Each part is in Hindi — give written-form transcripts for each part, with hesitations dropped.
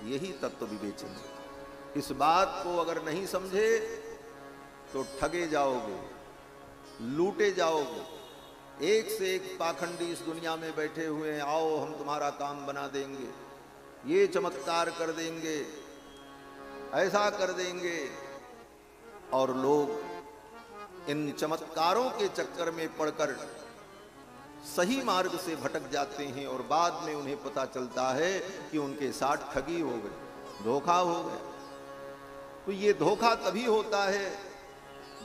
यही तत्व विवेचन है। इस बात को अगर नहीं समझे तो ठगे जाओगे, लूटे जाओगे। एक से एक पाखंडी इस दुनिया में बैठे हुए हैं, आओ हम तुम्हारा काम बना देंगे, ये चमत्कार कर देंगे, ऐसा कर देंगे। और लोग इन चमत्कारों के चक्कर में पड़कर सही मार्ग से भटक जाते हैं और बाद में उन्हें पता चलता है कि उनके साथ ठगी हो गई, धोखा हो गया। तो ये धोखा तभी होता है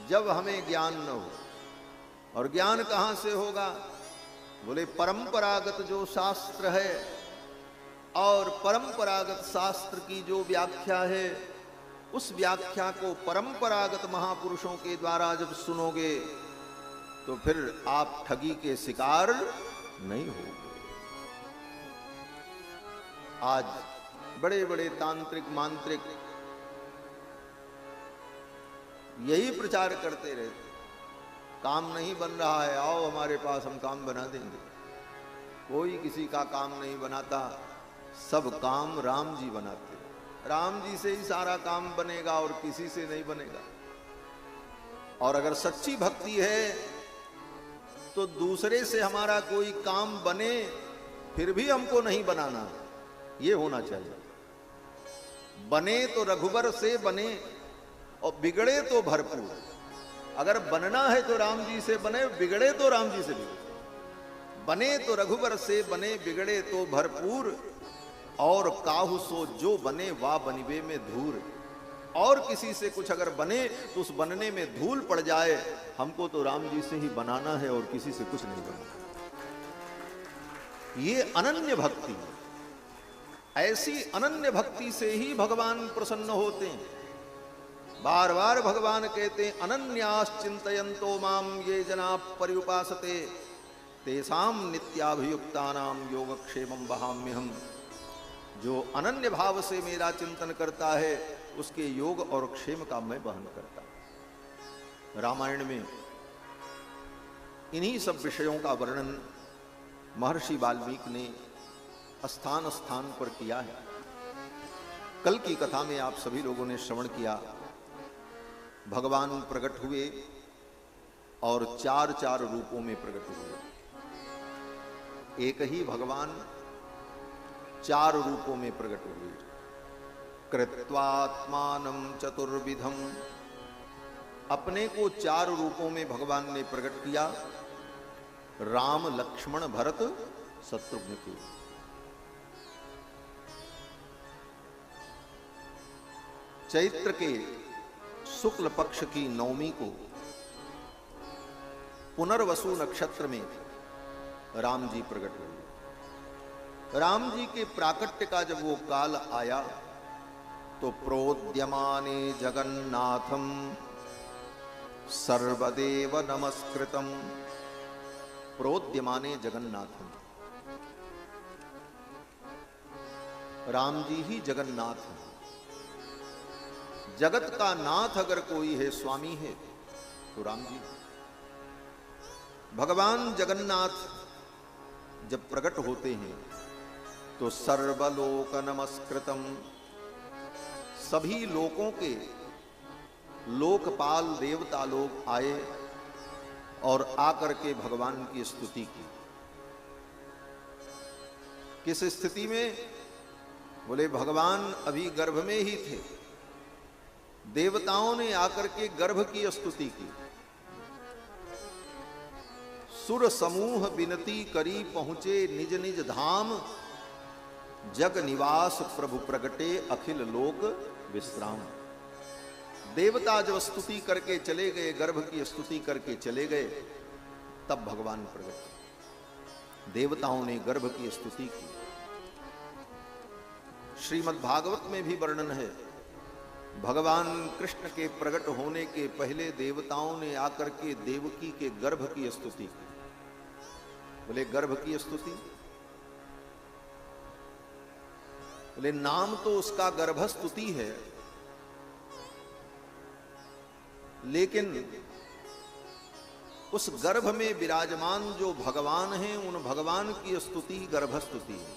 जब हमें ज्ञान न हो। और ज्ञान कहां से होगा? बोले परंपरागत जो शास्त्र है और परंपरागत शास्त्र की जो व्याख्या है, उस व्याख्या को परंपरागत महापुरुषों के द्वारा जब सुनोगे तो फिर आप ठगी के शिकार नहीं होगे। आज बड़े बड़े तांत्रिक मांत्रिक यही प्रचार करते रहते, काम नहीं बन रहा है, आओ हमारे पास, हम काम बना देंगे। कोई किसी का काम नहीं बनाता, सब काम राम जी बनाते। राम जी से ही सारा काम बनेगा और किसी से नहीं बनेगा। और अगर सच्ची भक्ति है तो दूसरे से हमारा कोई काम बने फिर भी हमको नहीं बनाना, ये होना चाहिए। बने तो रघुबर से बने और बिगड़े तो भरपूर। अगर बनना है तो राम जी से बने, बिगड़े तो राम जी से बिगड़े। बने तो रघुबर से बने, बिगड़े तो भरपूर। और काहू सो जो बने वा बनिबे में धूर। और किसी से कुछ अगर बने तो उस बनने में धूल पड़ जाए। हमको तो राम जी से ही बनाना है और किसी से कुछ नहीं बनाना। ये अनन्य भक्ति, ऐसी अनन्य भक्ति से ही भगवान प्रसन्न होते हैं। बार बार भगवान कहते हैं, अनन्याश्चिंतयन्तो माम ये जना पर्युपासते तेषाम नित्याभियुक्तानाम योगक्षेमं वहाम्यहम्। जो अनन्य भाव से मेरा चिंतन करता है उसके योग और क्षेम का मैं वहन करता हूं। रामायण में इन्हीं सब विषयों का वर्णन महर्षि वाल्मीकि ने स्थान स्थान पर किया है। कल की कथा में आप सभी लोगों ने श्रवण किया, भगवान प्रकट हुए और चार चार रूपों में प्रकट हुए। एक ही भगवान चार रूपों में प्रकट हुए। कृत्वात्मानं चतुर्विधम, अपने को चार रूपों में भगवान ने प्रकट किया। राम लक्ष्मण भरत शत्रुघ्न के। चैत्र के शुक्ल पक्ष की नवमी को पुनर्वसु नक्षत्र में राम जी प्रकट हुए। राम जी के प्राकट्य का जब वो काल आया तो प्रोद्यमाने जगन्नाथम सर्वदेव नमस्कृतम। प्रोद्यमाने जगन्नाथम, राम जी ही जगन्नाथ है। जगत का नाथ अगर कोई है, स्वामी है, तो राम जी। भगवान जगन्नाथ जब प्रकट होते हैं तो सर्वलोक नमस्कृतम, सभी लोकों के लोकपाल देवता लोग आए और आकर के भगवान की स्तुति की। किस स्थिति में? बोले भगवान अभी गर्भ में ही थे, देवताओं ने आकर के गर्भ की स्तुति की। सुर समूह विनती करी पहुंचे निज निज धाम, जग निवास प्रभु प्रगटे अखिल लोक विश्राम। देवता जब स्तुति करके चले गए, गर्भ की स्तुति करके चले गए, तब भगवान प्रगट। देवताओं ने गर्भ की स्तुति की। श्रीमद् भागवत में भी वर्णन है, भगवान कृष्ण के प्रकट होने के पहले देवताओं ने आकर के देवकी के गर्भ की स्तुति की। बोले गर्भ की स्तुति, बोले नाम तो उसका गर्भस्तुति है, लेकिन उस गर्भ में विराजमान जो भगवान हैं, उन भगवान की स्तुति गर्भस्तुति है।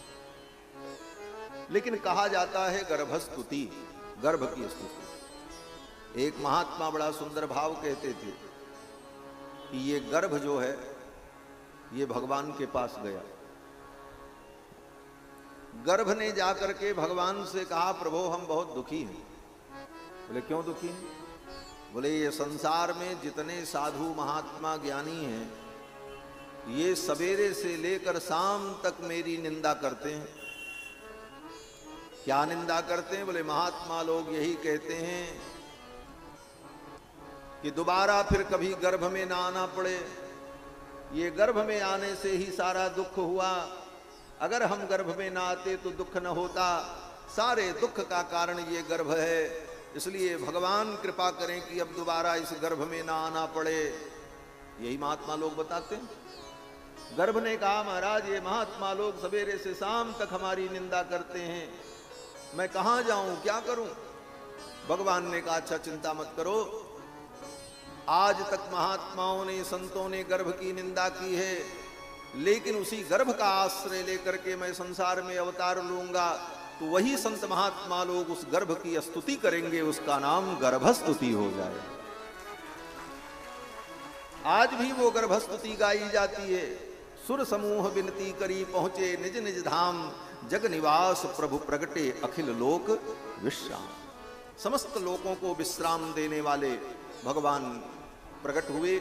लेकिन कहा जाता है गर्भस्तुति, गर्भ की स्तुति। एक महात्मा बड़ा सुंदर भाव कहते थे कि ये गर्भ जो है ये भगवान के पास गया। गर्भ ने जाकर के भगवान से कहा, प्रभु हम बहुत दुखी हैं। बोले क्यों दुखी हैं? बोले ये संसार में जितने साधु महात्मा ज्ञानी हैं ये सवेरे से लेकर शाम तक मेरी निंदा करते हैं। क्या निंदा करते हैं? बोले महात्मा लोग यही कहते हैं कि दोबारा फिर कभी गर्भ में ना आना पड़े। ये गर्भ में आने से ही सारा दुख हुआ, अगर हम गर्भ में ना आते तो दुख न होता। सारे दुख का कारण ये गर्भ है, इसलिए भगवान कृपा करें कि अब दोबारा इस गर्भ में ना आना पड़े। यही महात्मा लोग बताते हैं। गर्भ ने कहा, महाराज ये महात्मा लोग सवेरे से शाम तक हमारी निंदा करते हैं, मैं कहां जाऊं, क्या करूं? भगवान ने कहा, अच्छा चिंता मत करो, आज तक महात्माओं ने संतों ने गर्भ की निंदा की है, लेकिन उसी गर्भ का आश्रय लेकर के मैं संसार में अवतार लूंगा, तो वही संत महात्मा लोग उस गर्भ की स्तुति करेंगे, उसका नाम गर्भस्तुति हो जाए। आज भी वो गर्भस्तुति गाई जाती है। सुर समूह विनती करी पहुंचे निज निज धाम, जग निवास प्रभु प्रगटे अखिल लोक विश्राम। समस्त लोकों को विश्राम देने वाले भगवान प्रकट हुए।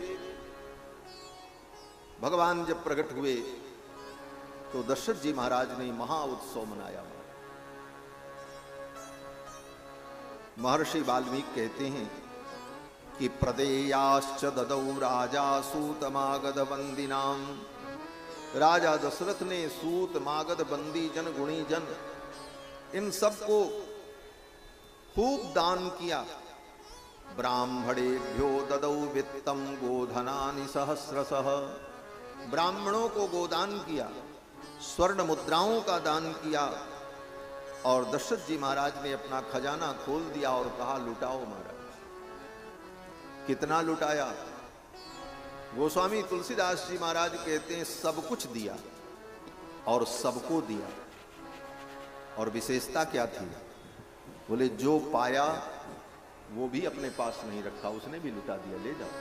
भगवान जब प्रकट हुए तो दशरथ जी महाराज ने महा उत्सव मनाया। महर्षि वाल्मीकि कहते हैं कि प्रदेयाश्च ददौ राजा सूत मागध वंदिनाम। राजा दशरथ ने सूत मागध बंदी जन गुणी जन इन सबको खूब दान किया। ब्राह्मणेभ्यो ददौ वित्तम गोधनानि सहस्रशः। ब्राह्मणों को गोदान किया, स्वर्ण मुद्राओं का दान किया। और दशरथ जी महाराज ने अपना खजाना खोल दिया और कहा, लुटाओ महाराज। कितना लुटाया? गोस्वामी तुलसीदास जी महाराज कहते हैं सब कुछ दिया और सबको दिया। और विशेषता क्या थी? बोले जो पाया वो भी अपने पास नहीं रखा, उसने भी लुटा दिया, ले जाओ।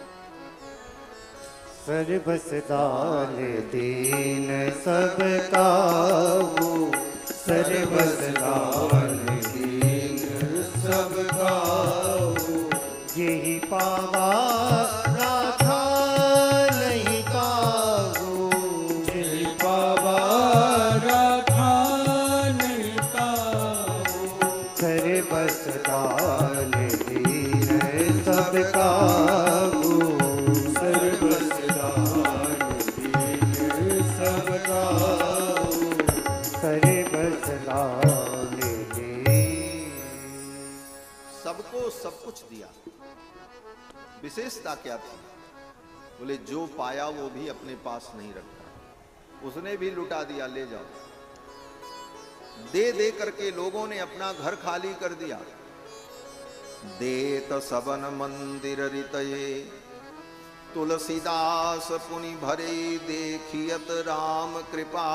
सर्वस दान दीन सबका वो, सर्वस दान दीन सबका वो, यही पावा राधा नहीं पावो, यही पावा राधा नहीं पावो। सर्वस दान दीन सबका वो, सर्वस दान दीन सबका वो, सर्वस दान दीन। सबको सब कुछ दिया। विशेषता क्या थी? बोले जो पाया वो भी अपने पास नहीं रखा, उसने भी लुटा दिया, ले जाओ। दे दे करके लोगों ने अपना घर खाली कर दिया। देत सबन मंदिर रितये, तुलसीदास पुनि भरे, देखियत राम कृपा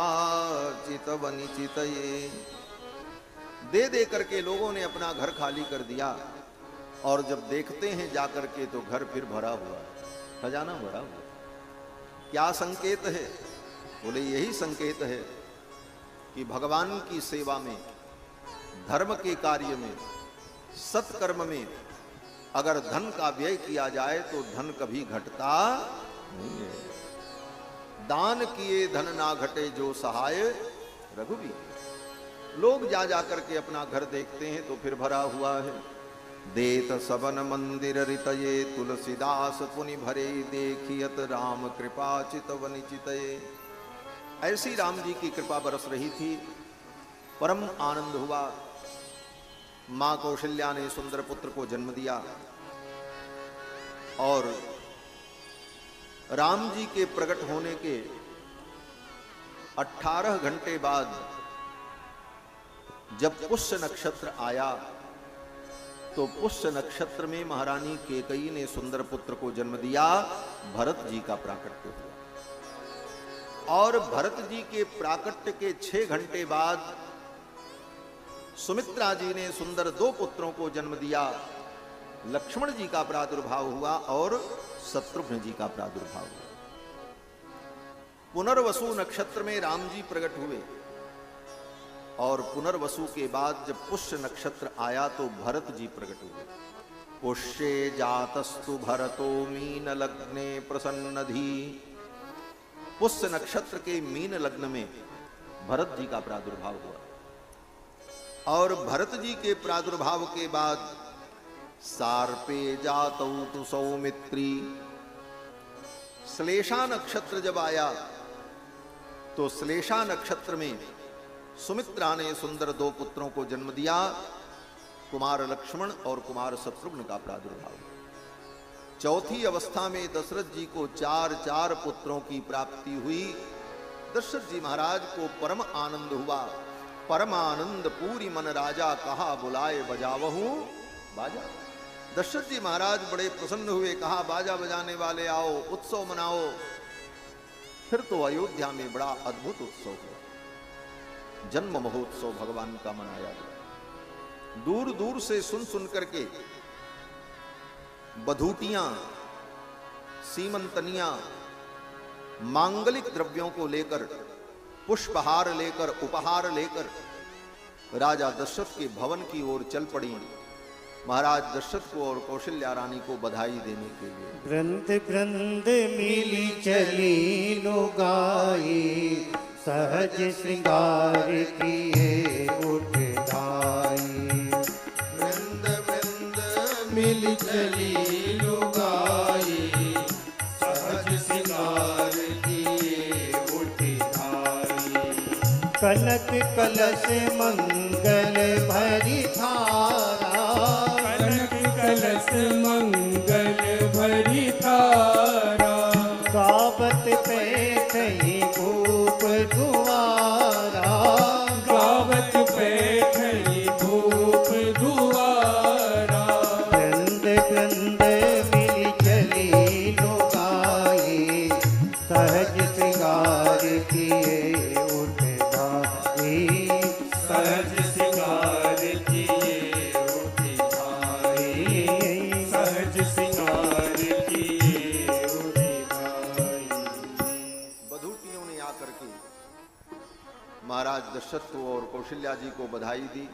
चितवनि चितये। दे दे करके लोगों ने अपना घर खाली कर दिया, और जब देखते हैं जाकर के तो घर फिर भरा हुआ है, खजाना भरा हुआ। क्या संकेत है? बोले यही संकेत है कि भगवान की सेवा में, धर्म के कार्य में, सत्कर्म में अगर धन का व्यय किया जाए तो धन कभी घटता नहीं है। दान किए धन ना घटे जो सहाय रघुवीर। लोग जा जा करके अपना घर देखते हैं तो फिर भरा हुआ है। देत सबन मंदिर रितये, तुलसीदास पुनि भरे, देखियत राम कृपा चितवनि चितये। ऐसी राम जी की कृपा बरस रही थी, परम आनंद हुआ। मां कौशल्या ने सुंदर पुत्र को जन्म दिया और राम जी के प्रकट होने के 18 घंटे बाद जब पुष्य नक्षत्र आया तो पुष्य नक्षत्र में महारानी केकई ने सुंदर पुत्र को जन्म दिया। भरत जी का प्राकट्य हुआ और भरत जी के प्राकट्य के 6 घंटे बाद सुमित्रा जी ने सुंदर 2 पुत्रों को जन्म दिया। लक्ष्मण जी का प्रादुर्भाव हुआ और शत्रुघ्न जी का प्रादुर्भाव हुआ। पुनर्वसु नक्षत्र में राम जी प्रकट हुए और पुनर्वसु के बाद जब पुष्य नक्षत्र आया तो भरत जी प्रकट हुए। पुष्ये जातस्तु भरतो मीन लग्ने प्रसन्नधि। पुष्य नक्षत्र के मीन लग्न में भरत जी का प्रादुर्भाव हुआ और भरत जी के प्रादुर्भाव के बाद सार्पे जातौ तु सौमित्री। श्लेषा नक्षत्र जब आया तो श्लेषा नक्षत्र में सुमित्रा ने सुंदर 2 पुत्रों को जन्म दिया, कुमार लक्ष्मण और कुमार शत्रुघ्न का प्रादुर्भाव। चौथी अवस्था में दशरथ जी को 4 पुत्रों की प्राप्ति हुई। दशरथ जी महाराज को परम आनंद हुआ। परमानंद पूरी मन राजा कहा बुलाए बजावहूं बाजा। दशरथ जी महाराज बड़े प्रसन्न हुए, कहा बाजा बजाने वाले आओ, उत्सव मनाओ। फिर तो अयोध्या में बड़ा अद्भुत उत्सव हुआ। जन्म महोत्सव भगवान का मनाया गया। दूर दूर से सुन करके बधूटियां, सीमंतनियां मांगलिक द्रव्यों को लेकर, पुष्पहार लेकर, उपहार लेकर राजा दशरथ के भवन की ओर चल पड़ी। महाराज दशरथ को और कौशल्या रानी को बधाई देने के लिए। वृंद वृंद मिली चली लुगाई, सहज श्रृंगार किए उठ धाई। वृंद वृंद मिली चली लुगाई, सहज श्रृंगार किए उठ धाई। कनक कलश मंगल भरी धारा, कनक कलश मंगल भरी धारा। गावत पैठई भूप दुआरा, गावत पैठई धूप दुआरा। वृंद वृंद मिली चली लुगाई, सहज श्रृंगार किए उठ धाई। सहज श्रृंगार किए उठ धाई, सहज श्रृंगार किए उठ धाई। बधूटियों ने आकर के महाराज दशरथ को और कौशल्या जी को बधाई दी,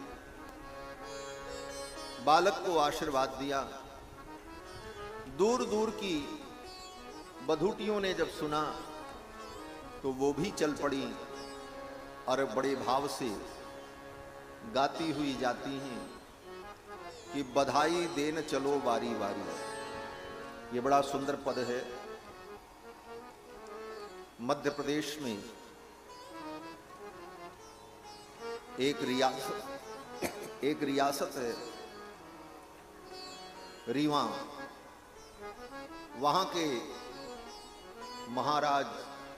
बालक को आशीर्वाद दिया। दूर दूर की बधूटियों ने जब सुना तो वो भी चल पड़ी और बड़े भाव से गाती हुई जाती हैं कि बधाई देन चलो बारी बारी। ये बड़ा सुंदर पद है। मध्य प्रदेश में एक रियासत है रीवा। वहां के महाराज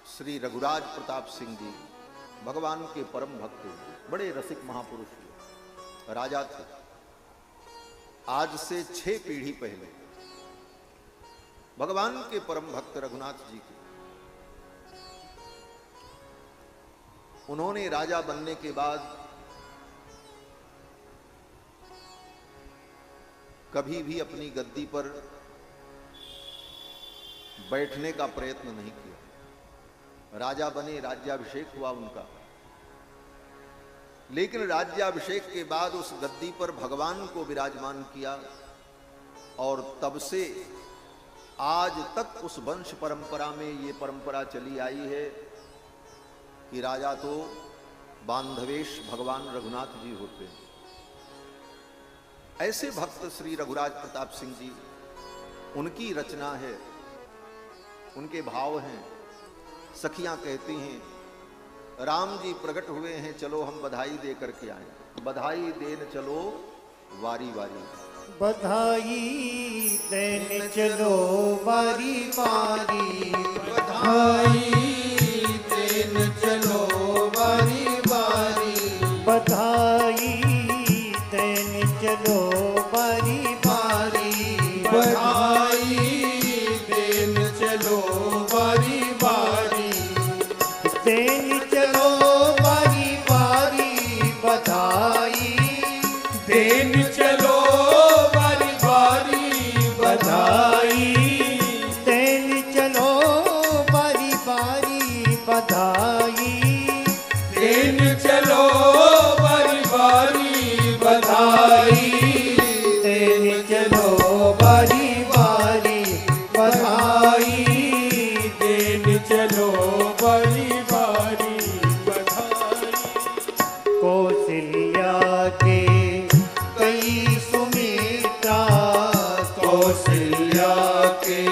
श्री रघुराज प्रताप सिंह जी भगवान के परम भक्त, बड़े रसिक महापुरुष थे, राजा थे। आज से 6 पीढ़ी पहले भगवान के परम भक्त रघुनाथ जी के, उन्होंने राजा बनने के बाद कभी भी अपनी गद्दी पर बैठने का प्रयत्न नहीं किया। राजा बने, राज्याभिषेक हुआ उनका, लेकिन राज्याभिषेक के बाद उस गद्दी पर भगवान को विराजमान किया और तब से आज तक उस वंश परंपरा में ये परंपरा चली आई है कि राजा तो बांधवेश भगवान रघुनाथ जी होते हैं। ऐसे भक्त श्री रघुराज प्रताप सिंह जी, उनकी रचना है, उनके भाव हैं। सखियां कहती हैं राम जी प्रकट हुए हैं, चलो हम बधाई दे करके आए। बधाई देन चलो वारी वारी। बधाई देन चलो बारी बारी। बधाई देन चलो बारी बारी। बधाई देन चलो बारी बारी। बधाई देन चलो बारी बारी। देन चलो बारी बारी। बधाई देन चलो बारी बारी बधाई, देन चलो बारी बारी बधाई, देन चलो बारी बारी बधाई, देन चलो बारी बारी बधाई, देन चलो बारी बारी बधाई। कौशल्या के कई सुमित्रा, कौशल्या के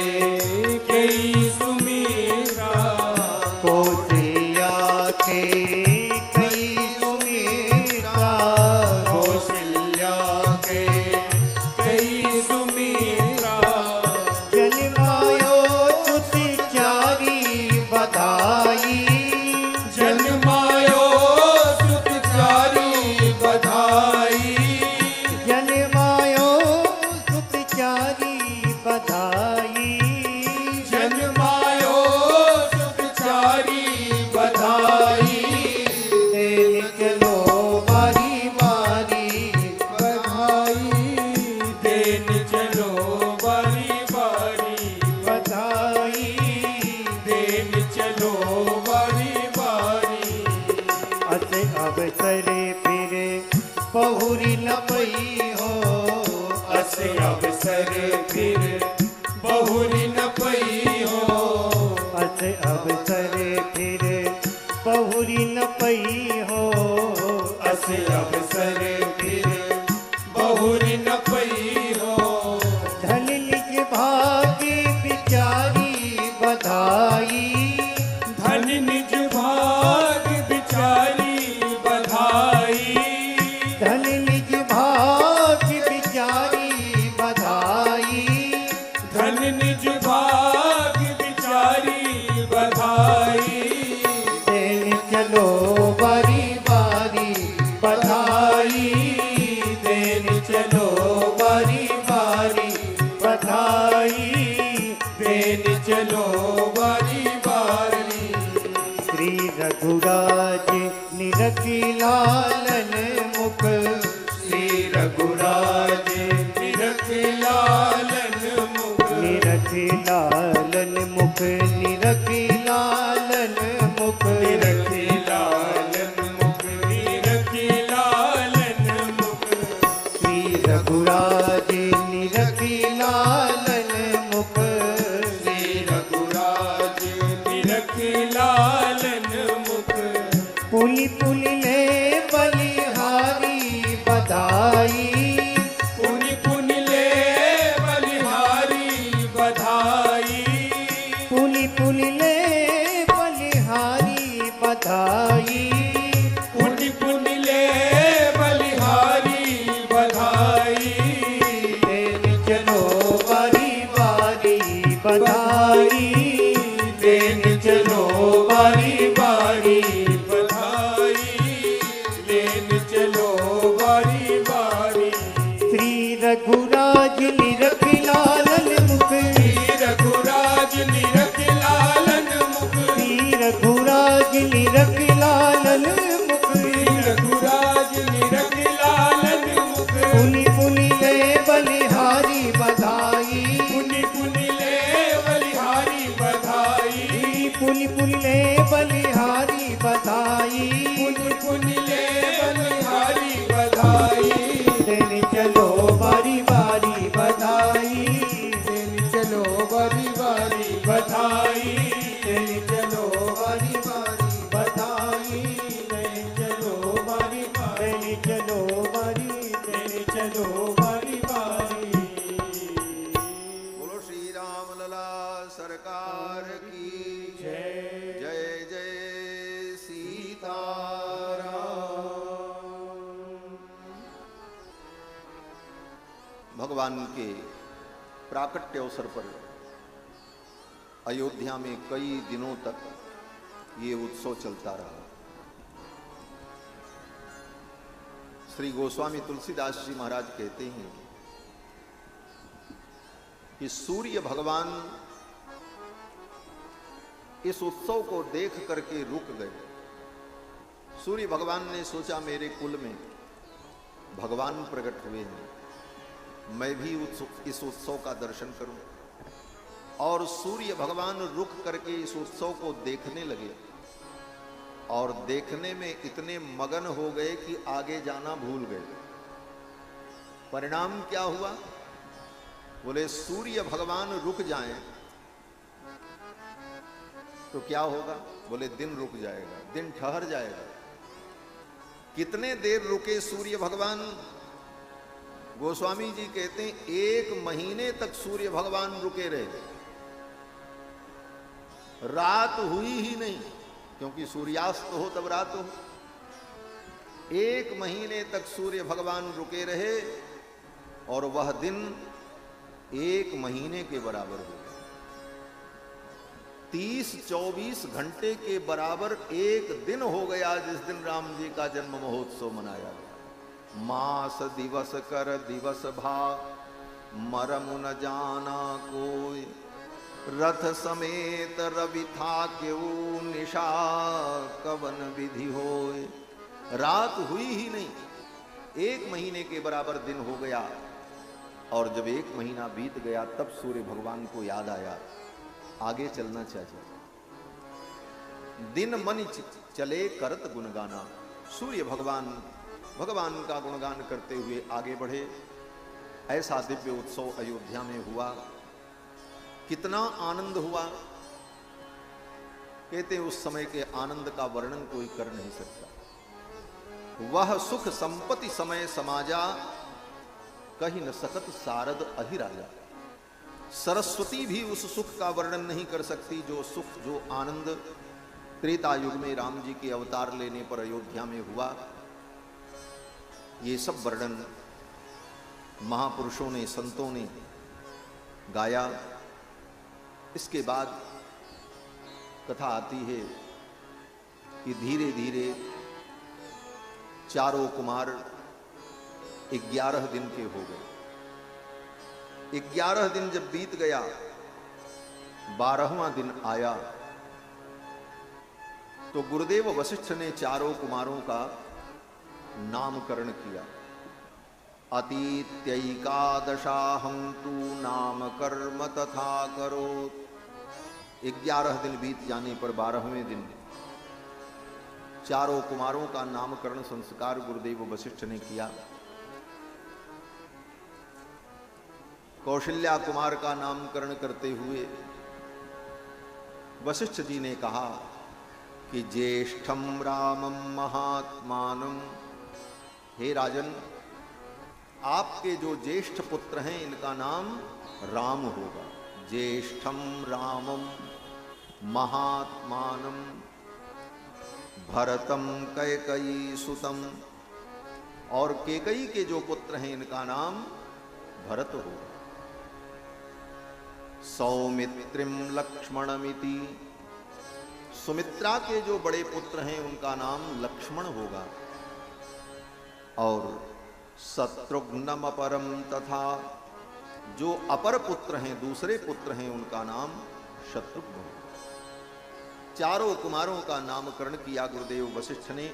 कई सुमित्रा, कौशल्या के कई सुमित्रा, कौशल्या के कई सुमित्रा, जन्मायो सुत चारी बधाई, जन्मायो सुत चारी बधाई, जन्मायो सुत चारी बधाई, जन्मायो सुत चारी बधाई, देन चलो बारी बारी बधाई, देन चलो बारी बारी बधाई, देन चलो बारी बारी। अस अवसरे फिरे बहुरी न पई हो, अस अवसर फिर बहुरी न पई हो, अस अवसरे फिरे बहुरी न पई हो, अस अवसर फिर बहुरी न पई हो, धन निज भाग्य बिचारी बधाई, धन निज भाग बिचारी बधाई, धन निज भाग्य बिचारी बधाई, धन निज भाग बिचारी बधाई, देन चलो बारी बारी बधाई, देन चलो बारी बारी बधाई, देन चलो बारी बारी। श्री रघुराज निरखी लालन मुख, श्री रघुराज निरखि लालन मुख, निरखी लालन मुख, निरखी लालन मुख, निरखि लालन मुख, निरखि लालन मुख, श्री रघुराज निरखी लालन मुख, श्री रघुराज निरखि लालन मुख, पुनि पुनि ले बलिहारी बधाई, पुनि पुनि ले बलिहारी बधाई, पुनि पुनि ले बलिहारी बधाई, पुनि पुनि ले बलिहारी बधाई, देन चलो बारी बारी बधाई, देन चलो बारी बारी बधाई, देन चलो बारी बारी। श्री रघुराज निरखि लालन मुख, श्री रघुराज निरखि लालन मुख, श्री रघुराज निरखि लालन मुख, श्री रघुराज निरखि लालन मुख, पुनि पुनि ले बलिहारी बधाई, पुनि पुनि ले बलिहारी बधाई, पुनि पुनि ले बलिहारी बधाई, पुनि पुनि ले बलिहारी बधाई, देन चलो बारी बारी बधाई, देन चलो बारी बारी बधाई, देन चलो बारी बारी बधाई, देन चलो बारी बारी, देन चलो बारी, देन चलो बारी बारी। बोलो श्री राम लला सरकार की जय। जय जय सीताराम। भगवान के प्राकट्य अवसर पर अयोध्या में कई दिनों तक ये उत्सव चलता रहा। श्री गोस्वामी तुलसीदास जी महाराज कहते हैं कि सूर्य भगवान इस उत्सव को देख करके रुक गए। सूर्य भगवान ने सोचा मेरे कुल में भगवान प्रकट हुए हैं, मैं भी इस उत्सव का दर्शन करूं। और सूर्य भगवान रुक करके इस उत्सव को देखने लगे और देखने में इतने मगन हो गए कि आगे जाना भूल गए। परिणाम क्या हुआ? बोले सूर्य भगवान रुक जाएं तो क्या होगा? बोले दिन रुक जाएगा, दिन ठहर जाएगा। कितने देर रुके सूर्य भगवान? गोस्वामी जी कहते हैं 1 महीने तक सूर्य भगवान रुके रहे, रात हुई ही नहीं, क्योंकि सूर्यास्त हो तब रात हो। 1 महीने तक सूर्य भगवान रुके रहे और वह दिन 1 महीने के बराबर हो गया। 30-24 घंटे के बराबर एक दिन हो गया जिस दिन राम जी का जन्म महोत्सव मनाया गया। मास दिवस कर दिवस भा मरम न जाना कोई, रथ समेत रवि था क्यों निशा कवन विधि होय। रात हुई ही नहीं, 1 महीने के बराबर दिन हो गया। और जब 1 महीना बीत गया तब सूर्य भगवान को याद आया आगे चलना चाहिए। दिन मन चले करत गुणगाना। सूर्य भगवान का गुणगान करते हुए आगे बढ़े। ऐसा दिव्य उत्सव अयोध्या में हुआ। कितना आनंद हुआ, कहते उस समय के आनंद का वर्णन कोई कर नहीं सकता। वह सुख संपत्ति समय समाजा, कहीं न सकत सारद अहिराजा। सरस्वती भी उस सुख का वर्णन नहीं कर सकती जो सुख, जो आनंद त्रेता युग में राम जी के अवतार लेने पर अयोध्या में हुआ। ये सब वर्णन महापुरुषों ने, संतों ने गाया। इसके बाद कथा आती है कि धीरे धीरे चारों कुमार 11 दिन के हो गए। 11 दिन जब बीत गया, 12वां दिन आया तो गुरुदेव वशिष्ठ ने चारों कुमारों का नामकरण किया। अतीत्यैकादशाहं तु नाम कर्म तथा करोत्। 11 दिन बीत जाने पर 12वें दिन चारों कुमारों का नामकरण संस्कार गुरुदेव वशिष्ठ ने किया। कौशल्या कुमार का नामकरण करते हुए वशिष्ठ जी ने कहा कि ज्येष्ठम रामम महात्मानम, हे राजन, आपके जो ज्येष्ठ पुत्र हैं इनका नाम राम होगा। ज्येष्ठम रामम महात्मानम भरतम कैकयी सुतम, और कैकयी के जो पुत्र हैं इनका नाम भरत होगा। सौमित्रिम लक्ष्मणमिति, सुमित्रा के जो बड़े पुत्र हैं उनका नाम लक्ष्मण होगा। और शत्रुघ्नम अपरम, तथा जो अपर पुत्र हैं, दूसरे पुत्र हैं, उनका नाम शत्रुघ्न होगा। चारों कुमारों का नामकरण किया गुरुदेव वशिष्ठ ने,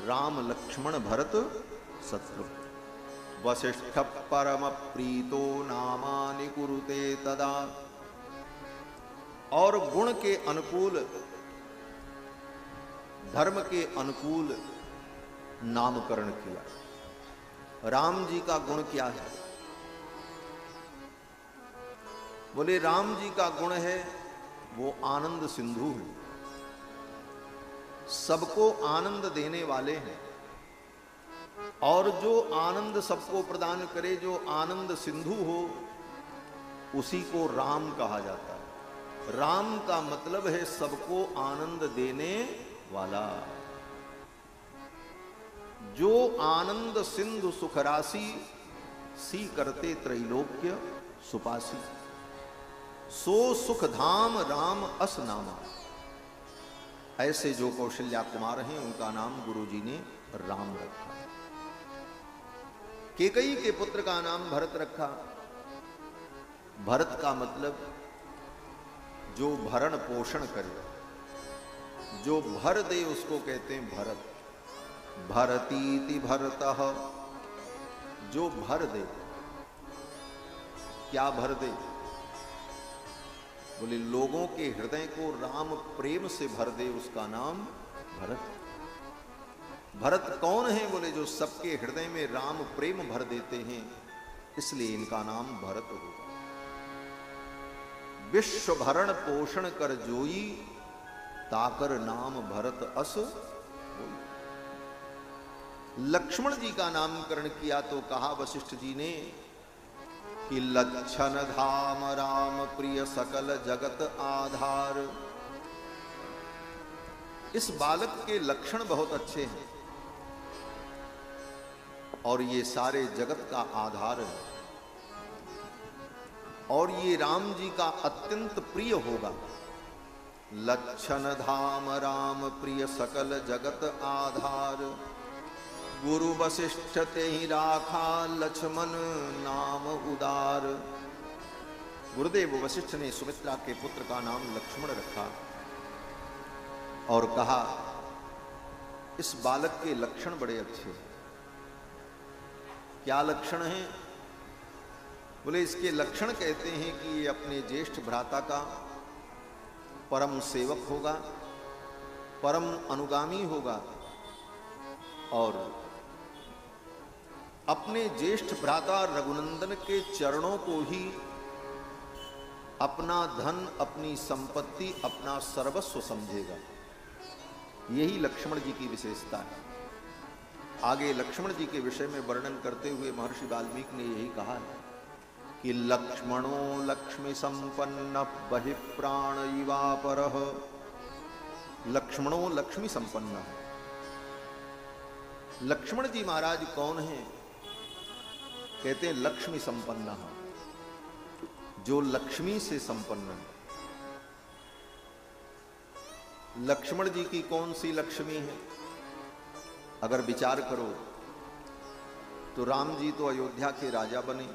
राम लक्ष्मण भरत शत्रुघ्न। वशिष्ठ परम प्रीतो नामानि कुरुते तदा, और गुण के अनुकूल, धर्म के अनुकूल नामकरण किया। राम जी का गुण क्या है? बोले राम जी का गुण है वो आनंद सिंधु है, सबको आनंद देने वाले हैं। और जो आनंद सबको प्रदान करे, जो आनंद सिंधु हो, उसी को राम कहा जाता है। राम का मतलब है सबको आनंद देने वाला। जो आनंद सिंधु सुख राशि, सी करते त्रैलोक्य सुपासी। सो सुख धाम राम अस नामा। ऐसे जो कौशल्या कुमार हैं उनका नाम गुरुजी ने राम रखा। कैकयी के पुत्र का नाम भरत रखा। भरत का मतलब जो भरण पोषण करे, जो भर दे उसको कहते हैं भरत। भरतीति भरतः जो भर दे। क्या भर दे? बोले लोगों के हृदय को राम प्रेम से भर दे, उसका नाम भरत। भरत कौन है? बोले जो सबके हृदय में राम प्रेम भर देते हैं, इसलिए इनका नाम भरत होगा। विश्व भरण पोषण कर जोई, ताकर नाम भरत अस होई। लक्ष्मण जी का नामकरण किया तो कहा वशिष्ठ जी ने कि लक्षण धाम राम प्रिय सकल जगत आधार। इस बालक के लक्षण बहुत अच्छे हैं और ये सारे जगत का आधार है, और ये राम जी का अत्यंत प्रिय होगा। लक्षण धाम राम प्रिय सकल जगत आधार, गुरु वशिष्ठ ते ही राखा लक्ष्मण नाम उदार। गुरुदेव वशिष्ठ ने सुमित्रा के पुत्र का नाम लक्ष्मण रखा और कहा इस बालक के लक्षण बड़े अच्छे हैं। क्या लक्षण हैं? बोले इसके लक्षण कहते हैं कि ये अपने ज्येष्ठ भ्राता का परम सेवक होगा, परम अनुगामी होगा, और अपने ज्येष्ठ भ्राता रघुनंदन के चरणों को ही अपना धन, अपनी संपत्ति, अपना सर्वस्व समझेगा। यही लक्ष्मण जी की विशेषता है। आगे लक्ष्मण जी के विषय में वर्णन करते हुए महर्षि वाल्मीकि ने यही कहा है कि लक्ष्मणो लक्ष्मी संपन्न बहिप्राण इवापरः। लक्ष्मणो लक्ष्मी संपन्न है। लक्ष्मण जी महाराज कौन हैं? कहते हैं लक्ष्मी संपन्न, जो लक्ष्मी से संपन्न है। लक्ष्मण जी की कौन सी लक्ष्मी है? अगर विचार करो तो राम जी तो अयोध्या के राजा बने,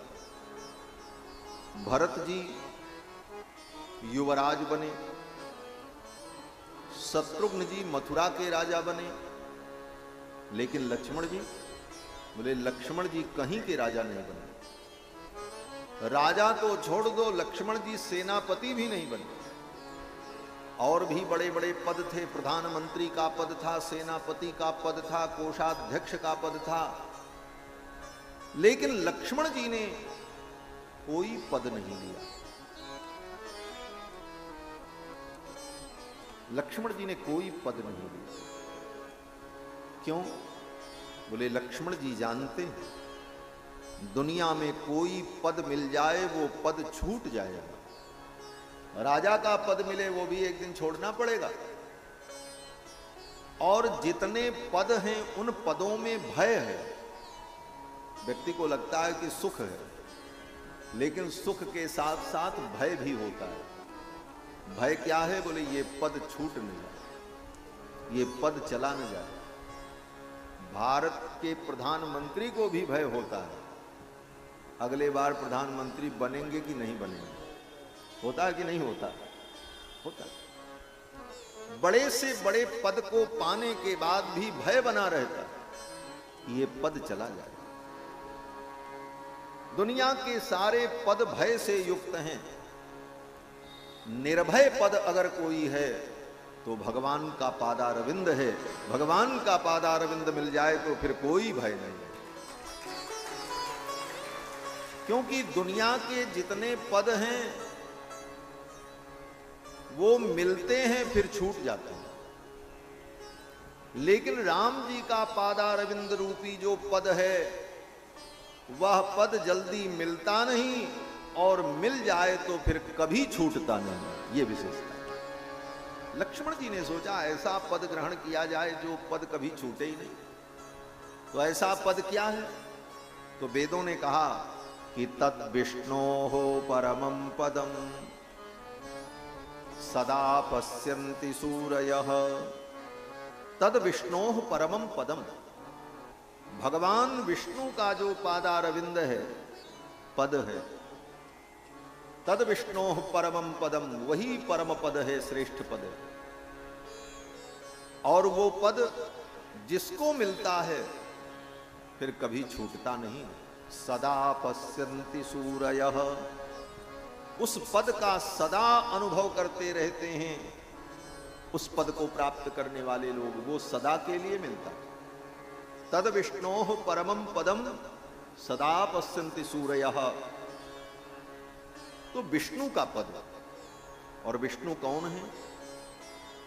भरत जी युवराज बने, शत्रुघ्न जी मथुरा के राजा बने, लेकिन लक्ष्मण जी, बोले लक्ष्मण जी कहीं के राजा नहीं बने। राजा तो छोड़ दो, लक्ष्मण जी सेनापति भी नहीं बने। और भी बड़े बड़े पद थे, प्रधानमंत्री का पद था, सेनापति का पद था, कोषाध्यक्ष का पद था, लेकिन लक्ष्मण जी ने कोई पद नहीं लिया। लक्ष्मण जी ने कोई पद नहीं लिया। क्यों? बोले लक्ष्मण जी जानते हैं दुनिया में कोई पद मिल जाए वो पद छूट जाएगा। राजा का पद मिले वो भी एक दिन छोड़ना पड़ेगा, और जितने पद हैं उन पदों में भय है। व्यक्ति को लगता है कि सुख है, लेकिन सुख के साथ साथ भय भी होता है। भय क्या है? बोले ये पद छूट न जाए, ये पद चला न जाए। भारत के प्रधानमंत्री को भी भय होता है, अगले बार प्रधानमंत्री बनेंगे कि नहीं बनेंगे। होता है कि नहीं होता? होता है। बड़े से बड़े पद को पाने के बाद भी भय बना रहता है, ये पद चला जाए। दुनिया के सारे पद भय से युक्त हैं। निर्भय पद अगर कोई है तो भगवान का पादारविंद है। भगवान का पादारविंद मिल जाए तो फिर कोई भय नहीं है, क्योंकि दुनिया के जितने पद हैं वो मिलते हैं फिर छूट जाते हैं, लेकिन राम जी का पादारविंद रूपी जो पद है वह पद जल्दी मिलता नहीं, और मिल जाए तो फिर कभी छूटता नहीं। ये विशेषता है। लक्ष्मण जी ने सोचा ऐसा पद ग्रहण किया जाए जो पद कभी छूटे ही नहीं। तो ऐसा पद क्या है? तो वेदों ने कहा कि तद विष्णोः परमं पदम सदा पश्यन्ति सूरयः। तद विष्णोः परमं पदम, भगवान विष्णु का जो पादारविंद है, पद है, तद विष्णोः परमं पदम, वही परम पद है, श्रेष्ठ पद है। और वो पद जिसको मिलता है फिर कभी छूटता नहीं। सदा पश्यन्ति सूरयः, उस पद का सदा अनुभव करते रहते हैं। उस पद को प्राप्त करने वाले लोग, वो सदा के लिए मिलता है। तद विष्णोः परमं पदम सदा पश्यन्ति सूरयः। तो विष्णु का पद, और विष्णु कौन है?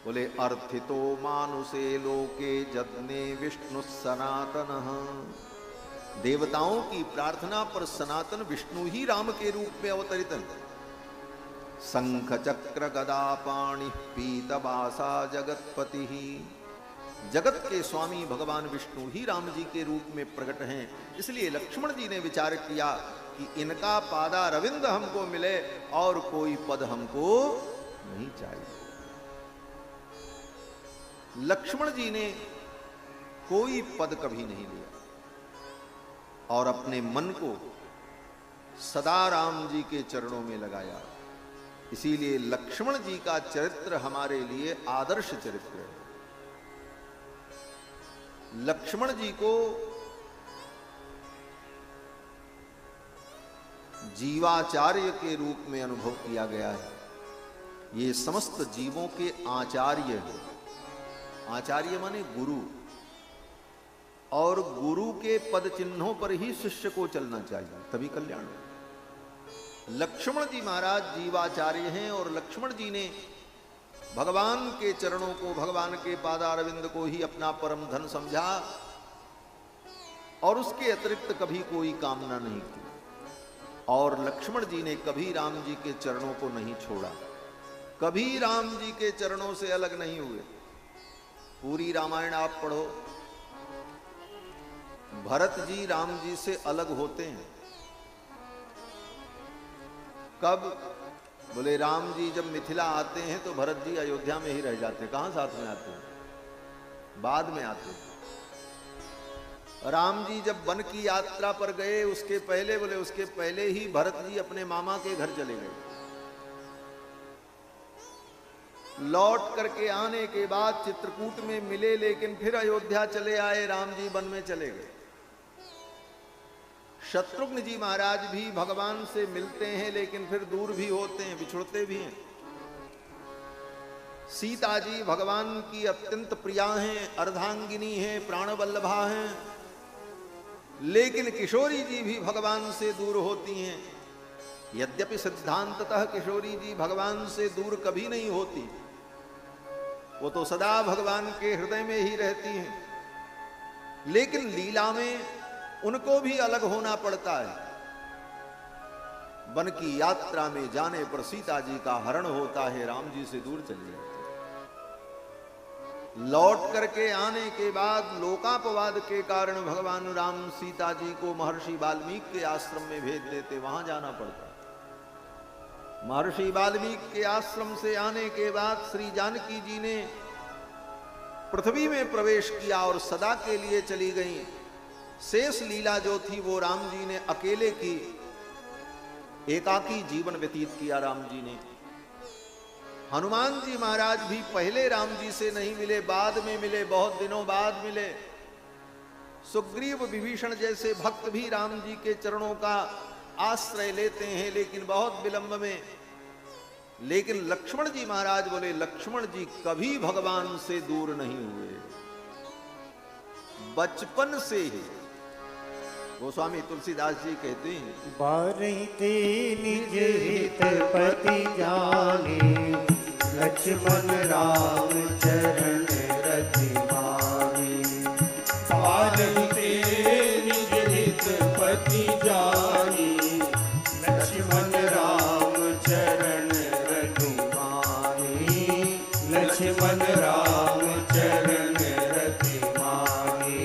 बोले अर्थितो मानुषे लोके जज्ञे विष्णु सनातनः। देवताओं की प्रार्थना पर सनातन विष्णु ही राम के रूप में अवतरित है। शंख चक्र गदा पाणि पीतवासा जगतपति ही, जगत के स्वामी भगवान विष्णु ही राम जी के रूप में प्रकट हैं। इसलिए लक्ष्मण जी ने विचार किया कि इनका पादारविंद हमको मिले और कोई पद हमको नहीं चाहिए। लक्ष्मण जी ने कोई पद कभी नहीं लिया और अपने मन को सदा राम जी के चरणों में लगाया। इसीलिए लक्ष्मण जी का चरित्र हमारे लिए आदर्श चरित्र है। लक्ष्मण जी को जीवाचार्य के रूप में अनुभव किया गया है। ये समस्त जीवों के आचार्य हैं। आचार्य माने गुरु, और गुरु के पद चिन्हों पर ही शिष्य को चलना चाहिए, तभी कल्याण हो। लक्ष्मण जी महाराज जीवाचार्य हैं और लक्ष्मण जी ने भगवान के चरणों को, भगवान के पादारविंद को ही अपना परम धन समझा और उसके अतिरिक्त कभी कोई कामना नहीं की। और लक्ष्मण जी ने कभी राम जी के चरणों को नहीं छोड़ा, कभी राम जी के चरणों से अलग नहीं हुए। पूरी रामायण आप पढ़ो, भरत जी राम जी से अलग होते हैं। कब? बोले राम जी जब मिथिला आते हैं तो भरत जी अयोध्या में ही रह जाते हैं। कहां साथ में आते हैं? बाद में आते हैं। राम जी जब वन की यात्रा पर गए उसके पहले, बोले उसके पहले ही भरत जी अपने मामा के घर चले गए। लौट करके आने के बाद चित्रकूट में मिले, लेकिन फिर अयोध्या चले आए, राम जी वन में चले गए। शत्रुघ्न जी महाराज भी भगवान से मिलते हैं लेकिन फिर दूर भी होते हैं, बिछुड़ते भी हैं। सीता जी भगवान की अत्यंत प्रिया हैं, अर्धांगिनी हैं, प्राणवल्लभा हैं, लेकिन किशोरी जी भी भगवान से दूर होती हैं। यद्यपि सिद्धांततः किशोरी जी भगवान से दूर कभी नहीं होती, वो तो सदा भगवान के हृदय में ही रहती हैं, लेकिन लीला में उनको भी अलग होना पड़ता है। वन की यात्रा में जाने पर सीता जी का हरण होता है, राम जी से दूर चले जाते हैं। लौट करके आने के बाद लोकापवाद के कारण भगवान राम सीता जी को महर्षि वाल्मीकि के आश्रम में भेज देते, वहां जाना पड़ता। महर्षि वाल्मीकि के आश्रम से आने के बाद श्री जानकी जी ने पृथ्वी में प्रवेश किया और सदा के लिए चली गईं। शेष लीला जो थी वो राम जी ने अकेले की, एकाकी जीवन व्यतीत किया राम जी ने। हनुमान जी महाराज भी पहले राम जी से नहीं मिले, बाद में मिले, बहुत दिनों बाद मिले। सुग्रीव विभीषण जैसे भक्त भी राम जी के चरणों का आश्रय लेते हैं, लेकिन बहुत विलंब में। लेकिन लक्ष्मण जी महाराज, बोले लक्ष्मण जी कभी भगवान से दूर नहीं हुए, बचपन से ही। गोस्वामी तुलसीदास जी कहते हैं, बारहिते निज हित पति जाने, लक्ष्मण राम चरण रति माने। बारहिते निज हित पति जाने, लक्ष्मण राम चरण रति माने। लक्ष्मण राम चरण रति माने।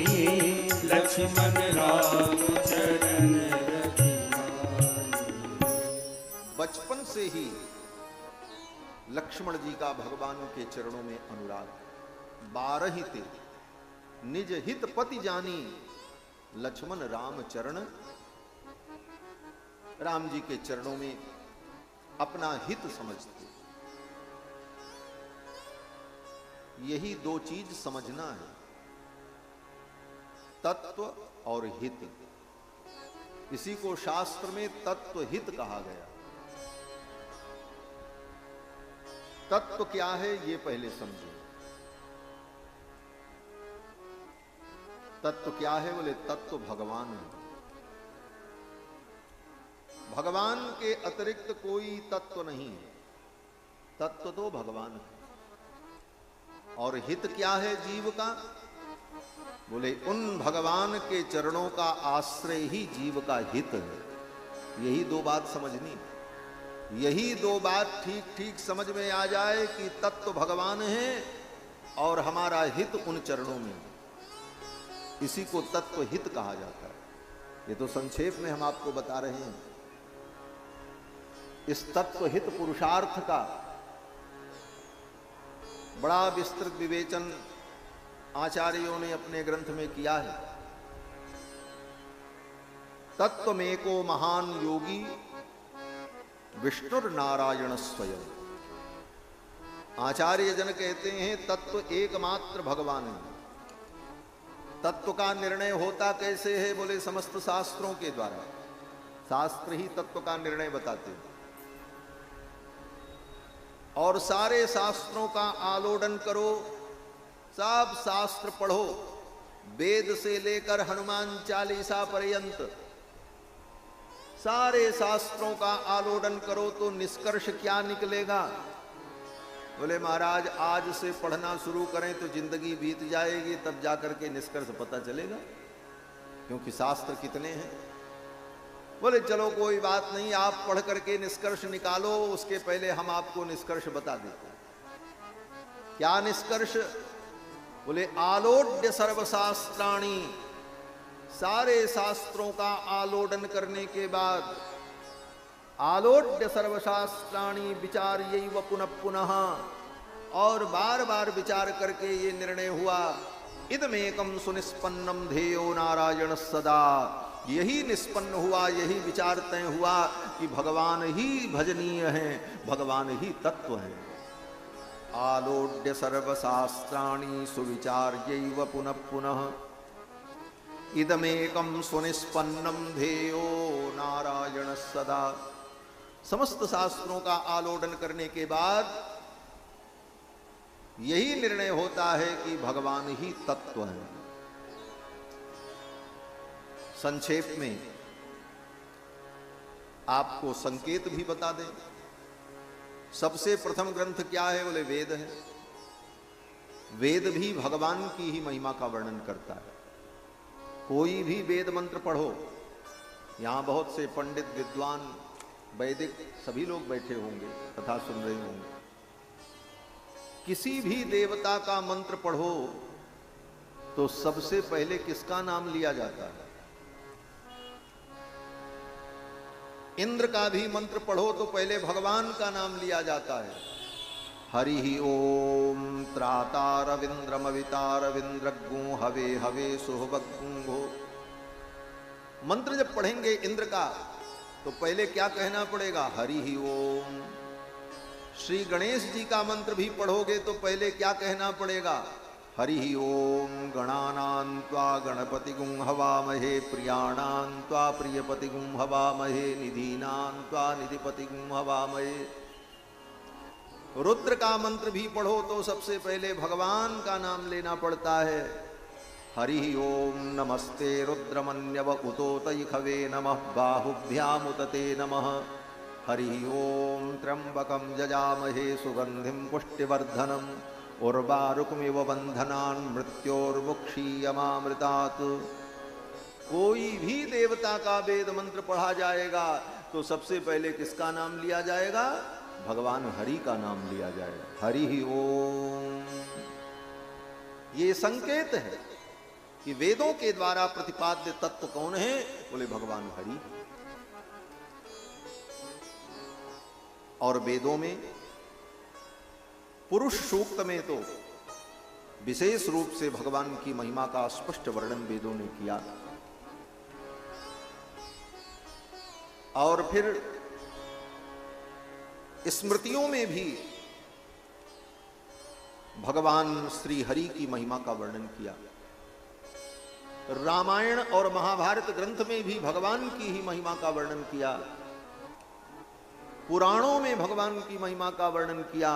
लक्ष्मण राम चरण रति माने। बचपन से ही लक्ष्मण जी का भगवान के चरणों में अनुराग। बारहिते निज हित पति जानी, लक्ष्मण राम चरण, राम जी के चरणों में अपना हित समझते। यही दो चीज समझना है, तत्व और हित। इसी को शास्त्र में तत्व हित कहा गया। तत्व क्या है ये पहले समझो। तत्व क्या है? बोले तत्व भगवान है। भगवान के अतिरिक्त कोई तत्व नहीं है। तत्व तो भगवान है। और हित क्या है जीव का? बोले उन भगवान के चरणों का आश्रय ही जीव का हित है। यही दो बात समझनी है। यही दो बात ठीक ठीक समझ में आ जाए कि तत्व भगवान है और हमारा हित उन चरणों में है। इसी को तत्व हित कहा जाता है। ये तो संक्षेप में हम आपको बता रहे हैं। इस तत्व हित पुरुषार्थ का बड़ा विस्तृत विवेचन आचार्यों ने अपने ग्रंथ में किया है। तत्व में को महान योगी विष्णुर नारायण स्वयं। आचार्य जन कहते हैं तत्व एकमात्र भगवान है। तत्व का निर्णय होता कैसे है? बोले समस्त शास्त्रों के द्वारा। शास्त्र ही तत्व का निर्णय बताते हैं। और सारे शास्त्रों का आलोडन करो, सब शास्त्र पढ़ो, वेद से लेकर हनुमान चालीसा पर्यंत सारे शास्त्रों का आलोडन करो तो निष्कर्ष क्या निकलेगा? बोले महाराज आज से पढ़ना शुरू करें तो जिंदगी बीत जाएगी, तब जाकर के निष्कर्ष पता चलेगा, क्योंकि शास्त्र कितने हैं। बोले चलो कोई बात नहीं, आप पढ़ करके निष्कर्ष निकालो, उसके पहले हम आपको निष्कर्ष बता देते हैं। क्या निष्कर्ष? बोले आलोड्य सर्वशास्त्राणी। सारे शास्त्रों का आलोडन करने के बाद आलोड्य सर्वशास्त्राणी विचार्यैव पुनः पुनः, और बार बार विचार करके ये निर्णय हुआ इदमेकं सुनिष्पन्नम ध्येयो नारायण सदा। यही निष्पन्न हुआ, यही विचार तय हुआ कि भगवान ही भजनीय है, भगवान ही तत्व है। आलोड्य सर्वशास्त्राणि सुविचार्यैव पुनः पुनः इदमेकं सुनिष्पन्नम ध्येयो नारायण सदा। समस्त शास्त्रों का आलोडन करने के बाद यही निर्णय होता है कि भगवान ही तत्व है। संक्षेप में आपको संकेत भी बता दें। सबसे प्रथम ग्रंथ क्या है? बोले वेद है। वेद भी भगवान की ही महिमा का वर्णन करता है। कोई भी वेद मंत्र पढ़ो, यहां बहुत से पंडित विद्वान वैदिक सभी लोग बैठे होंगे तथा सुन रहे होंगे। किसी भी देवता का मंत्र पढ़ो तो सबसे पहले किसका नाम लिया जाता है? इंद्र का भी मंत्र पढ़ो तो पहले भगवान का नाम लिया जाता है। हरि ओम त्रातारविंद्रमवितारविंद्रगुं हवे हवे सुहवगुंघो। मंत्र जब पढ़ेंगे इंद्र का तो पहले क्या कहना पड़ेगा? हरि ओम। श्री गणेश जी का मंत्र भी पढ़ोगे तो पहले क्या कहना पड़ेगा? हरि ओम गणानां त्वा गणपतिगुं हवामहे प्रियाणां त्वा प्रियपतिगुं हवामहे निधीनां त्वा निधिपतिगुं हवामहे। रुद्र का मंत्र भी पढ़ो तो सबसे पहले भगवान का नाम लेना पड़ता है। हरि ओम नमस्ते रुद्रमन्यव उतोतैखवे नमः बाहुभ्यामुतते नमः। हरि ओम त्र्यंबकं यजामहे सुगंधिं पुष्टिवर्धनम् उर्वारुकमिव बंधनान् मृत्योर्मुक्षीयमामृतात्। कोई भी देवता का वेद मंत्र पढ़ा जाएगा तो सबसे पहले किसका नाम लिया जाएगा? भगवान हरि का नाम लिया जाएगा। हरि ओम। ये संकेत है कि वेदों के द्वारा प्रतिपाद्य तत्व कौन है? बोले भगवान हरि। और वेदों में पुरुष सूक्त में तो विशेष रूप से भगवान की महिमा का स्पष्ट वर्णन वेदों ने किया। और फिर स्मृतियों में भी भगवान श्री हरि की महिमा का वर्णन किया। रामायण और महाभारत ग्रंथ में भी भगवान की ही महिमा का वर्णन किया, पुराणों में भगवान की महिमा का वर्णन किया,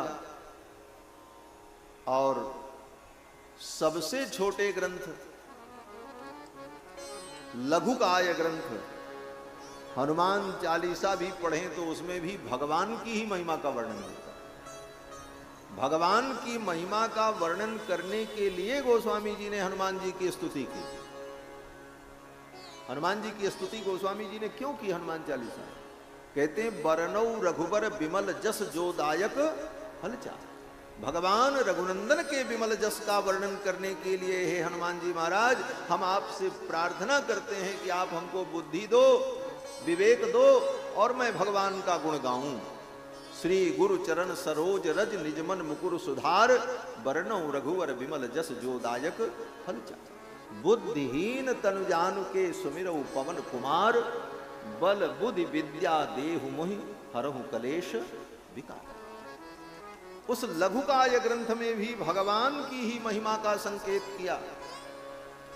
और सबसे छोटे ग्रंथ लघुकाय ग्रंथ हनुमान चालीसा भी पढ़ें तो उसमें भी भगवान की ही महिमा का वर्णन होता है। भगवान की महिमा का वर्णन करने के लिए गोस्वामी जी ने हनुमान जी की स्तुति की। हनुमान जी की स्तुति गोस्वामी जी ने क्यों की? हनुमान चालीसा कहते हैं बरनौ रघुबर विमल जस जोदायक फलचा। भगवान रघुनंदन के विमल जस का वर्णन करने के लिए हे हनुमान जी महाराज, हम आपसे प्रार्थना करते हैं कि आप हमको बुद्धि दो, विवेक दो, और मैं भगवान का गुण गाऊं। श्री गुरु चरण सरोज रज निजमन मुकुर सुधार, बरनौ रघुवर विमल जस जोदायक फलचा। बुद्धिहीन तनु जानु के सुमिरौ पवन कुमार, बल बुद्धि विद्या देहु मोहि हरहु कलेश विकार। उस लघुकाय ग्रंथ में भी भगवान की ही महिमा का संकेत किया,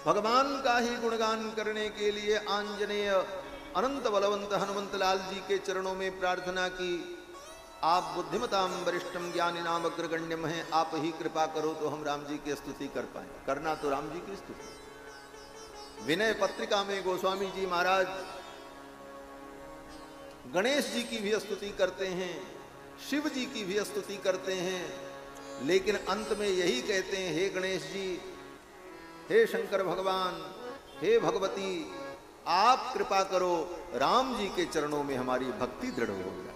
भगवान का ही गुणगान करने के लिए आंजनेय अनंत बलवंत हनुमंत लाल जी के चरणों में प्रार्थना की। आप बुद्धिमताम वरिष्ठम ज्ञानी नाम अग्रगण्यम हैं, आप ही कृपा करो तो हम राम जी की स्तुति कर पाए। करना तो राम जी की स्तुति। विनय पत्रिका में गोस्वामी जी महाराज गणेश जी की भी स्तुति करते हैं, शिव जी की भी स्तुति करते हैं, लेकिन अंत में यही कहते हैं, हे गणेश जी, हे शंकर भगवान, हे भगवती, आप कृपा करो, राम जी के चरणों में हमारी भक्ति दृढ़ हो जाए।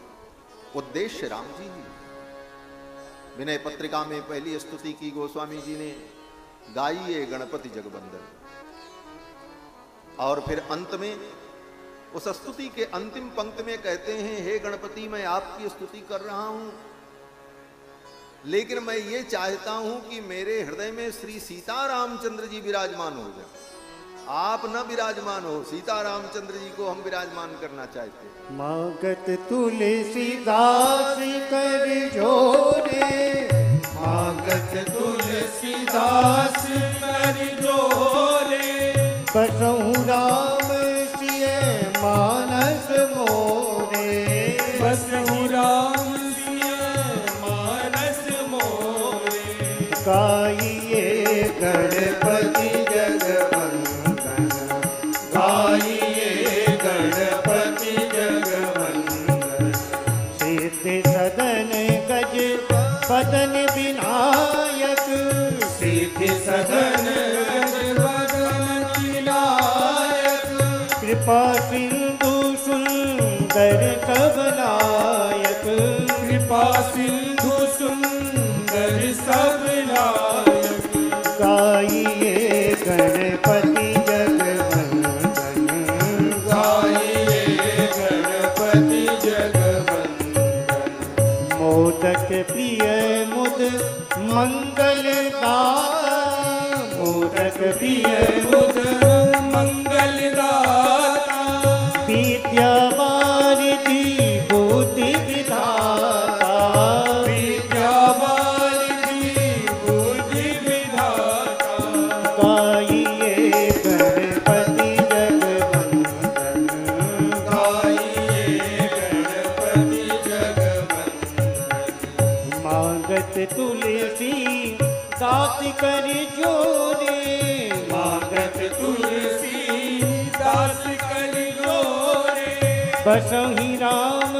उद्देश्य राम जी ही। विनय पत्रिका में पहली स्तुति की गोस्वामी जी ने, गाइए गणपति जगवंदन, और फिर अंत में उस स्तुति के अंतिम पंक्ति में कहते हैं, हे गणपति, मैं आपकी स्तुति कर रहा हूं, लेकिन मैं ये चाहता हूं कि मेरे हृदय में श्री सीता रामचंद्र जी विराजमान हो जाए। आप न विराजमान हो, सीता रामचंद्र जी को हम विराजमान करना चाहते हैं। मागत तुलसीदास कर जोरे, मागत तुलसीदास कर जोरे, बसहु राम सिय मानस मोरे, बसहु राम सिय मानस मोरे। गाइए गणपति जगवंदन, गाइए गणपति जगवंदन, सिद्धि सदन गज पदन विनायक, सिद्धि सदन वदन विनायक, कृपा सिंधु सुंदर सबनायक, कृपा सिंधु सुंदर सबनायक। गाइए गणपति जगवंदन, गाइए गणपति जगवंदन, मोदक प्रिय मुद मंगलदाता, मोदक प्रिय मुद मंगलदाता, विद्या वारिधि बुद्धि विधाता, विद्या वारिधि बुद्धि विधाता। गाइए गणपति जगवंदन, गाइए गणपति जगवंदन, मागत तुलसी दास कर जोरे, मागत तुलसी दास कर जोरे, बसहि राम